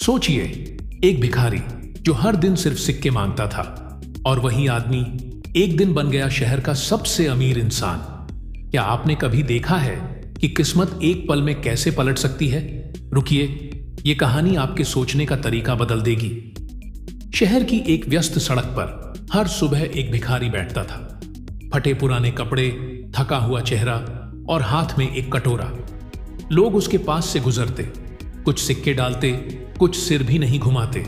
सोचिए, एक भिखारी जो हर दिन सिर्फ सिक्के मांगता था, और वही आदमी एक दिन बन गया शहर का सबसे अमीर इंसान। क्या आपने कभी देखा है कि किस्मत एक पल में कैसे पलट सकती है? रुकिए, ये कहानी आपके सोचने का तरीका बदल देगी। शहर की एक व्यस्त सड़क पर हर सुबह एक भिखारी बैठता था। फटे पुराने कपड़े, थका हुआ चेहरा और हाथ में एक कटोरा। लोग उसके पास से गुजरते, कुछ सिक्के डालते, कुछ सिर भी नहीं घुमाते,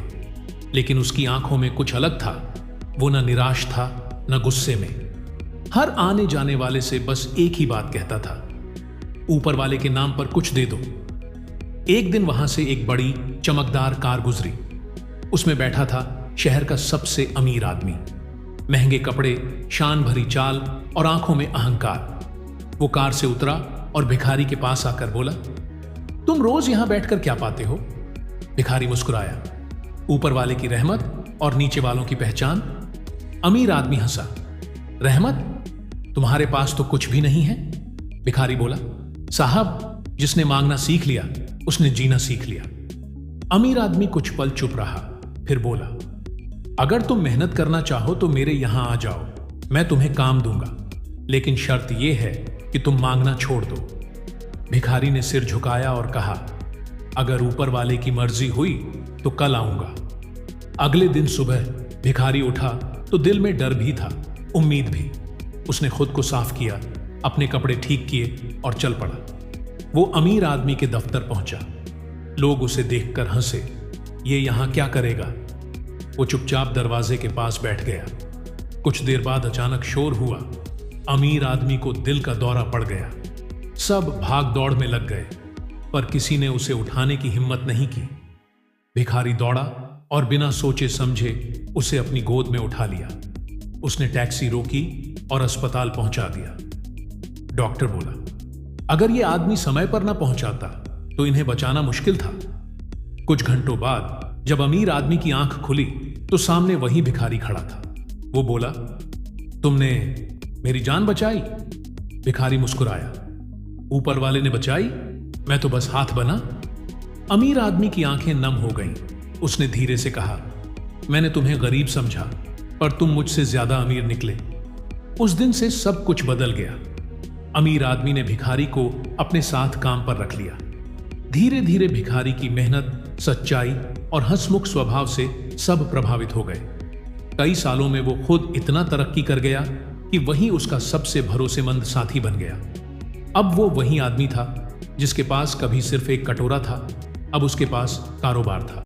लेकिन उसकी आंखों में कुछ अलग था। वो न निराश था, न गुस्से में। हर आने जाने वाले से बस एक ही बात कहता था, ऊपर वाले के नाम पर कुछ दे दो। एक दिन वहां से एक बड़ी चमकदार कार गुजरी। उसमें बैठा था शहर का सबसे अमीर आदमी। महंगे कपड़े, शान भरी चाल और आंखों में अहंकार। वो कार से उतरा और भिखारी के पास आकर बोला, तुम रोज यहां बैठकर क्या पाते हो? भिखारी मुस्कुराया, ऊपर वाले की रहमत और नीचे वालों की पहचान। अमीर आदमी हंसा, रहमत? तुम्हारे पास तो कुछ भी नहीं है। भिखारी बोला, साहब, जिसने मांगना सीख लिया उसने जीना सीख लिया। अमीर आदमी कुछ पल चुप रहा, फिर बोला, अगर तुम मेहनत करना चाहो तो मेरे यहां आ जाओ, मैं तुम्हें काम दूंगा, लेकिन शर्त यह है कि तुम मांगना छोड़ दो। भिखारी ने सिर झुकाया और कहा, अगर ऊपर वाले की मर्जी हुई तो कल आऊंगा। अगले दिन सुबह भिखारी उठा तो दिल में डर भी था, उम्मीद भी। उसने खुद को साफ किया, अपने कपड़े ठीक किए और चल पड़ा। वो अमीर आदमी के दफ्तर पहुंचा। लोग उसे देखकर हंसे, ये यहां क्या करेगा? वो चुपचाप दरवाजे के पास बैठ गया। कुछ देर बाद अचानक शोर हुआ। अमीर आदमी को दिल का दौरा पड़ गया। सब भाग दौड़ में लग गए, पर किसी ने उसे उठाने की हिम्मत नहीं की। भिखारी दौड़ा और बिना सोचे समझे उसे अपनी गोद में उठा लिया। उसने टैक्सी रोकी और अस्पताल पहुंचा दिया। डॉक्टर बोला, अगर यह आदमी समय पर ना पहुंचाता तो इन्हें बचाना मुश्किल था। कुछ घंटों बाद जब अमीर आदमी की आंख खुली तो सामने वही भिखारी खड़ा था। वो बोला, तुमने मेरी जान बचाई। भिखारी मुस्कुराया, ऊपर वाले ने बचाई, मैं तो बस हाथ बना। अमीर आदमी की आंखें नम हो गईं। उसने धीरे से कहा, मैंने तुम्हें गरीब समझा, पर तुम मुझसे ज्यादा अमीर निकले। उस दिन से सब कुछ बदल गया। अमीर आदमी ने भिखारी को अपने साथ काम पर रख लिया। धीरे धीरे भिखारी की मेहनत, सच्चाई और हंसमुख स्वभाव से सब प्रभावित हो गए। कई सालों में वो खुद इतना तरक्की कर गया कि वही उसका सबसे भरोसेमंद साथी बन गया। अब वो वही आदमी था जिसके पास कभी सिर्फ एक कटोरा था, अब उसके पास कारोबार था।